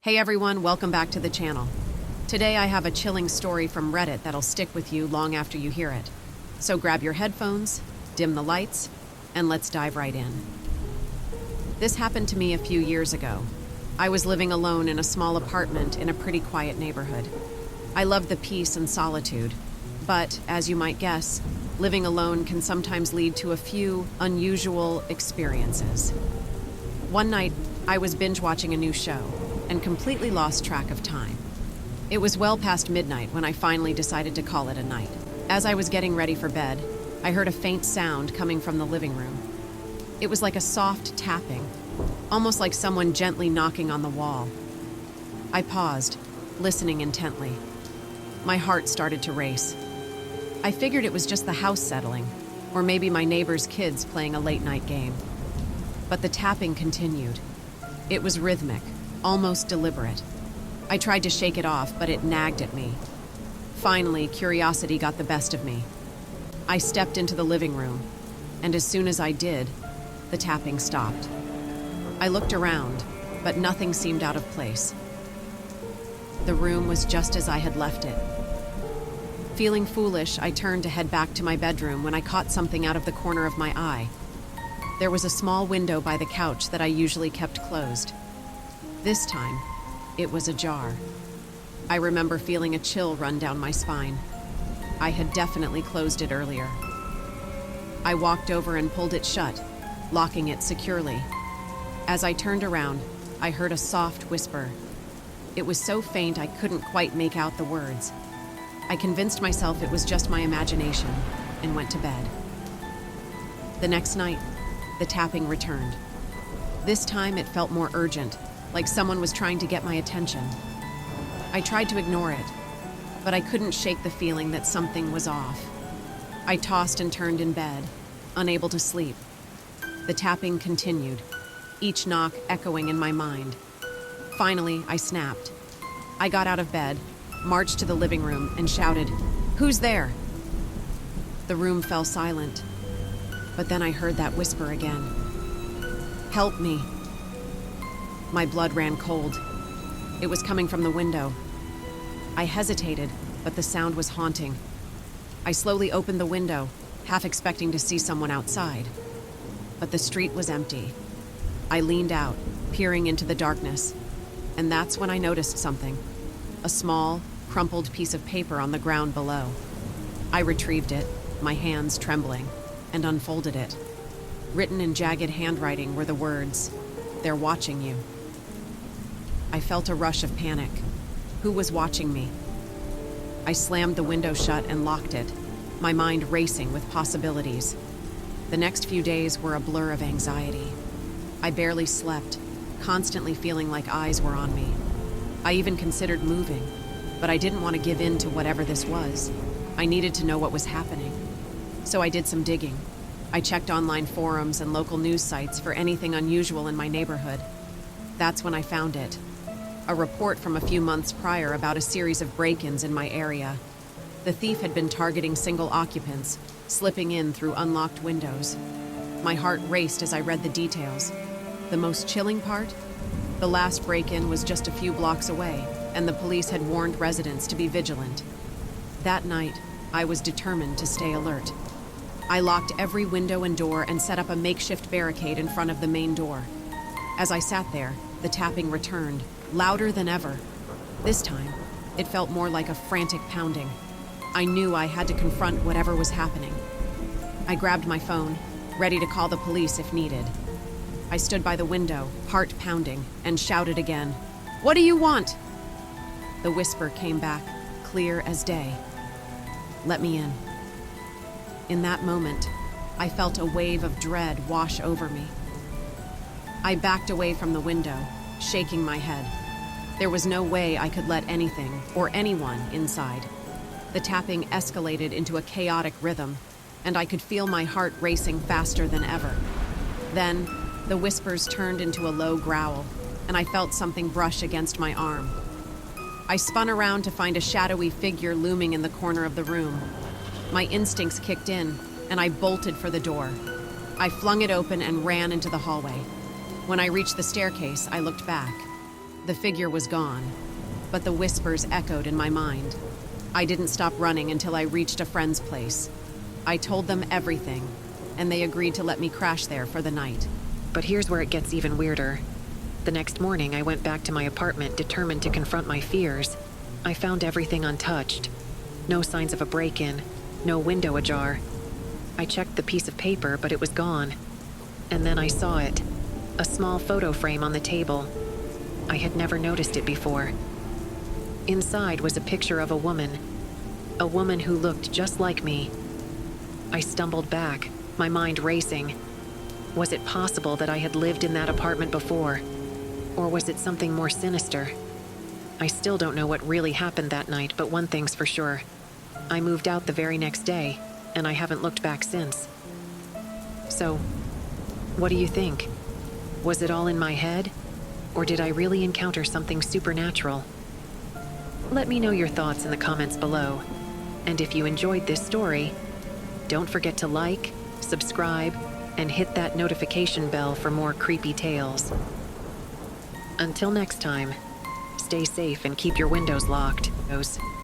Hey everyone, welcome back to the channel. Today I have a chilling story from Reddit that'll stick with you long after you hear it. So grab your headphones, dim the lights, and let's dive right in. This happened to me a few years ago. I was living alone in a small apartment in a pretty quiet neighborhood. I loved the peace and solitude, but as you might guess, living alone can sometimes lead to a few unusual experiences. One night, I was binge watching a new show and completely lost track of time. It was well past midnight when I finally decided to call it a night. As I was getting ready for bed, I heard a faint sound coming from the living room. It was like a soft tapping, almost like someone gently knocking on the wall. I paused, listening intently. My heart started to race. I figured it was just the house settling, or maybe my neighbor's kids playing a late-night game. But the tapping continued. It was rhythmic, almost deliberate. I tried to shake it off, but it nagged at me. Finally, curiosity got the best of me. I stepped into the living room, and as soon as I did, the tapping stopped. I looked around, but nothing seemed out of place. The room was just as I had left it. Feeling foolish, I turned to head back to my bedroom when I caught something out of the corner of my eye. There was a small window by the couch that I usually kept closed. This time, it was ajar. I remember feeling a chill run down my spine. I had definitely closed it earlier. I walked over and pulled it shut, locking it securely. As I turned around, I heard a soft whisper. It was so faint I couldn't quite make out the words. I convinced myself it was just my imagination and went to bed. The next night, the tapping returned. This time it felt more urgent, like someone was trying to get my attention. I tried to ignore it, but I couldn't shake the feeling that something was off. I tossed and turned in bed, unable to sleep. The tapping continued, each knock echoing in my mind. Finally, I snapped. I got out of bed, marched to the living room, and shouted, "Who's there?" The room fell silent, but then I heard that whisper again. "Help me." My blood ran cold. It was coming from the window. I hesitated, but the sound was haunting. I slowly opened the window, half expecting to see someone outside. But the street was empty. I leaned out, peering into the darkness, and that's when I noticed something. A small, crumpled piece of paper on the ground below. I retrieved it, my hands trembling, and unfolded it. Written in jagged handwriting were the words, "They're watching you." I felt a rush of panic. Who was watching me? I slammed the window shut and locked it, my mind racing with possibilities. The next few days were a blur of anxiety. I barely slept, constantly feeling like eyes were on me. I even considered moving, but I didn't want to give in to whatever this was. I needed to know what was happening. So I did some digging. I checked online forums and local news sites for anything unusual in my neighborhood. That's when I found it. A report from a few months prior about a series of break-ins in my area. The thief had been targeting single occupants, slipping in through unlocked windows. My heart raced as I read the details. The most chilling part? The last break-in was just a few blocks away, and the police had warned residents to be vigilant. That night, I was determined to stay alert. I locked every window and door and set up a makeshift barricade in front of the main door. As I sat there, the tapping returned, louder than ever. This time, it felt more like a frantic pounding. I knew I had to confront whatever was happening. I grabbed my phone, ready to call the police if needed. I stood by the window, heart pounding, and shouted again, "What do you want?" The whisper came back, clear as day. "Let me in." In that moment, I felt a wave of dread wash over me. I backed away from the window, shaking my head. There was no way I could let anything or anyone inside. The tapping escalated into a chaotic rhythm, and I could feel my heart racing faster than ever. Then, the whispers turned into a low growl, and I felt something brush against my arm. I spun around to find a shadowy figure looming in the corner of the room. My instincts kicked in, and I bolted for the door. I flung it open and ran into the hallway. When I reached the staircase, I looked back. The figure was gone, but the whispers echoed in my mind. I didn't stop running until I reached a friend's place. I told them everything, and they agreed to let me crash there for the night. But here's where it gets even weirder. The next morning, I went back to my apartment determined to confront my fears. I found everything untouched. No signs of a break-in, no window ajar. I checked the piece of paper, but it was gone. And then I saw it. A small photo frame on the table. I had never noticed it before. Inside was a picture of a woman who looked just like me. I stumbled back, my mind racing. Was it possible that I had lived in that apartment before? Or was it something more sinister? I still don't know what really happened that night, but one thing's for sure. I moved out the very next day, and I haven't looked back since. So, what do you think? Was it all in my head? Or did I really encounter something supernatural? Let me know your thoughts in the comments below. And if you enjoyed this story, don't forget to like, subscribe, and hit that notification bell for more creepy tales. Until next time, stay safe and keep your windows locked.